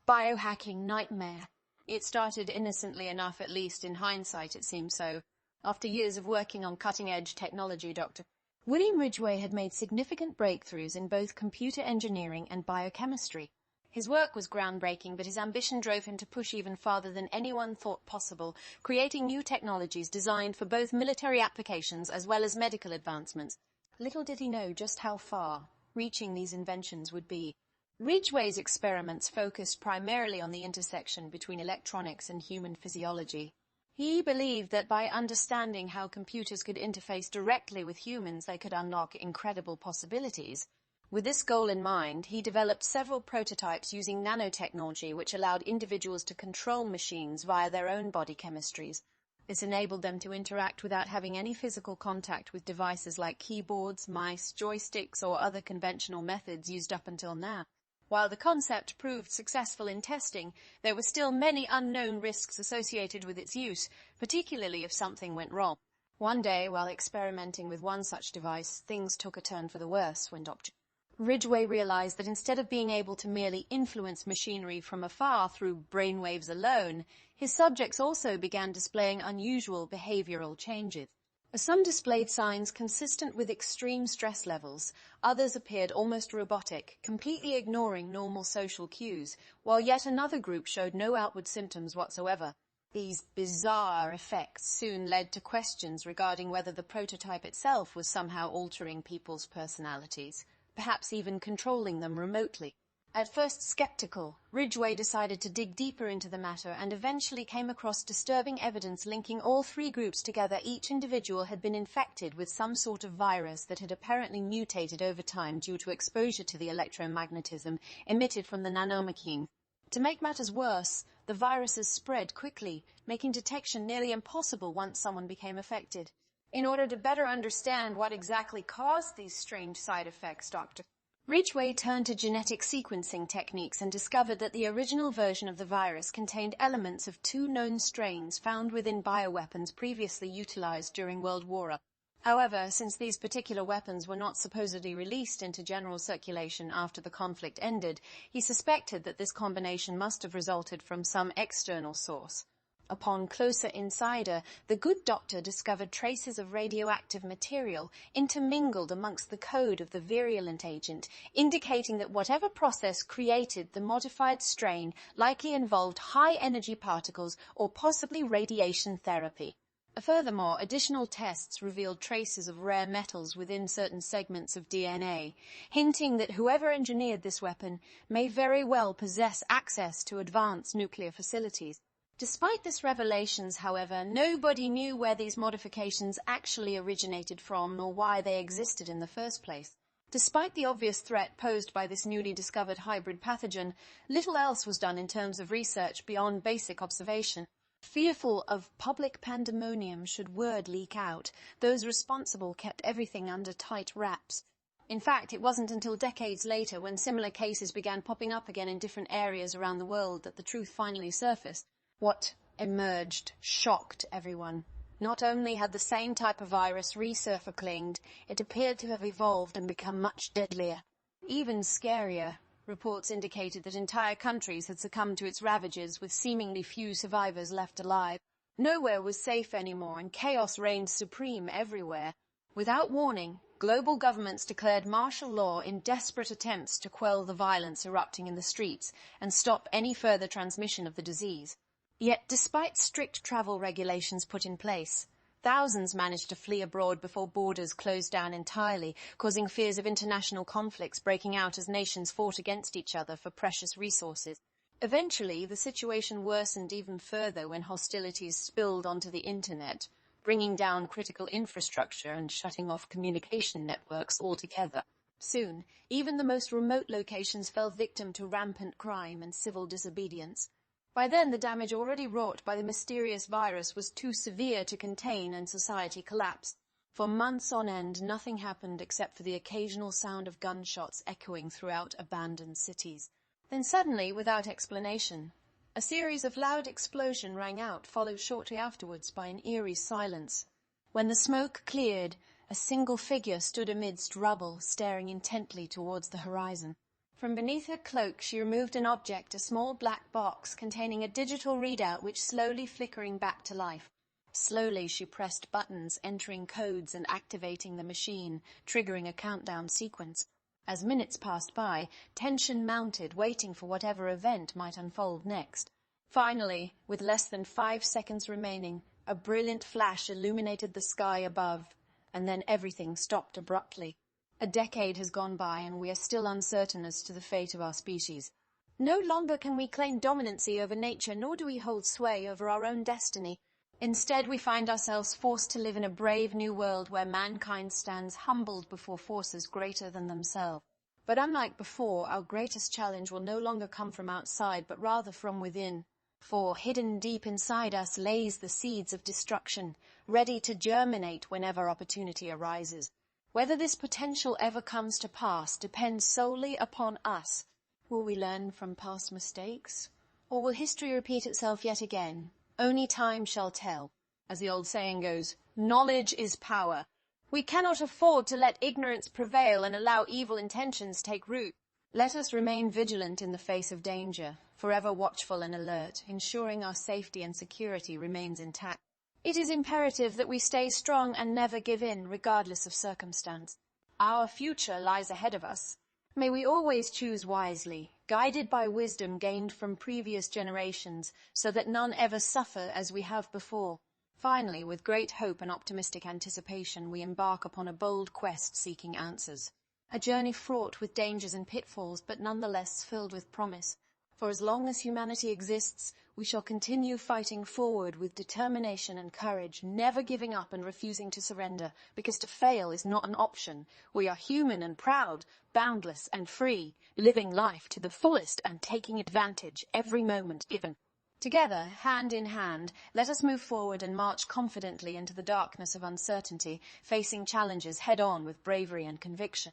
Biohacking Nightmare. It started innocently enough, at least in hindsight it seems so. After years of working on cutting-edge technology, Dr. William Ridgeway had made significant breakthroughs in both computer engineering and biochemistry. His work was groundbreaking, but his ambition drove him to push even farther than anyone thought possible, creating new technologies designed for both military applications as well as medical advancements. Little did he know just how far reaching these inventions would be. Ridgway's experiments focused primarily on the intersection between electronics and human physiology. He believed that by understanding how computers could interface directly with humans, they could unlock incredible possibilities. With this goal in mind, he developed several prototypes using nanotechnology, which allowed individuals to control machines via their own body chemistries. This enabled them to interact without having any physical contact with devices like keyboards, mice, joysticks, or other conventional methods used up until now. While the concept proved successful in testing, there were still many unknown risks associated with its use, particularly if something went wrong. One day, while experimenting with one such device, things took a turn for the worse when Dr. Ridgway realized that instead of being able to merely influence machinery from afar through brainwaves alone, his subjects also began displaying unusual behavioral changes. Some displayed signs consistent with extreme stress levels. Others appeared almost robotic, completely ignoring normal social cues, while yet another group showed no outward symptoms whatsoever. These bizarre effects soon led to questions regarding whether the prototype itself was somehow altering people's personalities, perhaps even controlling them remotely. At first skeptical, Ridgway decided to dig deeper into the matter and eventually came across disturbing evidence linking all three groups together. Each individual had been infected with some sort of virus that had apparently mutated over time due to exposure to the electromagnetism emitted from the nanomachine. To make matters worse, the viruses spread quickly, making detection nearly impossible once someone became affected. In order to better understand what exactly caused these strange side effects, Dr. Ridgway turned to genetic sequencing techniques and discovered that the original version of the virus contained elements of two known strains found within bioweapons previously utilized during World War I. However, since these particular weapons were not supposedly released into general circulation after the conflict ended, he suspected that this combination must have resulted from some external source. Upon closer insider, the good doctor discovered traces of radioactive material intermingled amongst the code of the virulent agent, indicating that whatever process created the modified strain likely involved high-energy particles or possibly radiation therapy. Furthermore, additional tests revealed traces of rare metals within certain segments of DNA, hinting that whoever engineered this weapon may very well possess access to advanced nuclear facilities. Despite this revelations, however, nobody knew where these modifications actually originated from nor why they existed in the first place. Despite the obvious threat posed by this newly discovered hybrid pathogen, little else was done in terms of research beyond basic observation. Fearful of public pandemonium should word leak out, those responsible kept everything under tight wraps. In fact, it wasn't until decades later, when similar cases began popping up again in different areas around the world, that the truth finally surfaced. What emerged shocked everyone. Not only had the same type of virus resurfaced, it appeared to have evolved and become much deadlier. Even scarier, reports indicated that entire countries had succumbed to its ravages, with seemingly few survivors left alive. Nowhere was safe anymore, and chaos reigned supreme everywhere. Without warning, global governments declared martial law in desperate attempts to quell the violence erupting in the streets and stop any further transmission of the disease. Yet, despite strict travel regulations put in place, thousands managed to flee abroad before borders closed down entirely, causing fears of international conflicts breaking out as nations fought against each other for precious resources. Eventually, the situation worsened even further when hostilities spilled onto the internet, bringing down critical infrastructure and shutting off communication networks altogether. Soon, even the most remote locations fell victim to rampant crime and civil disobedience. By then, the damage already wrought by the mysterious virus was too severe to contain, and society collapsed. For months on end, nothing happened except for the occasional sound of gunshots echoing throughout abandoned cities. Then suddenly, without explanation, a series of loud explosions rang out, followed shortly afterwards by an eerie silence. When the smoke cleared, a single figure stood amidst rubble, staring intently towards the horizon. From beneath her cloak, she removed an object, a small black box containing a digital readout which slowly flickering back to life. Slowly, she pressed buttons, entering codes and activating the machine, triggering a countdown sequence. As minutes passed by, tension mounted, waiting for whatever event might unfold next. Finally, with less than 5 seconds remaining, a brilliant flash illuminated the sky above, and then everything stopped abruptly. A decade has gone by, and we are still uncertain as to the fate of our species. No longer can we claim dominancy over nature, nor do we hold sway over our own destiny. Instead, we find ourselves forced to live in a brave new world where mankind stands humbled before forces greater than themselves. But unlike before, our greatest challenge will no longer come from outside, but rather from within. For hidden deep inside us lays the seeds of destruction, ready to germinate whenever opportunity arises. Whether this potential ever comes to pass depends solely upon us. Will we learn from past mistakes? Or will history repeat itself yet again? Only time shall tell. As the old saying goes, knowledge is power. We cannot afford to let ignorance prevail and allow evil intentions take root. Let us remain vigilant in the face of danger, forever watchful and alert, ensuring our safety and security remains intact. It is imperative that we stay strong and never give in, regardless of circumstance. Our future lies ahead of us. May we always choose wisely, guided by wisdom gained from previous generations, so that none ever suffer as we have before. Finally, with great hope and optimistic anticipation, we embark upon a bold quest seeking answers. A journey fraught with dangers and pitfalls, but nonetheless filled with promise. For as long as humanity exists, we shall continue fighting forward with determination and courage, never giving up and refusing to surrender, because to fail is not an option. We are human and proud, boundless and free, living life to the fullest and taking advantage every moment given. Together, hand in hand, let us move forward and march confidently into the darkness of uncertainty, facing challenges head-on with bravery and conviction.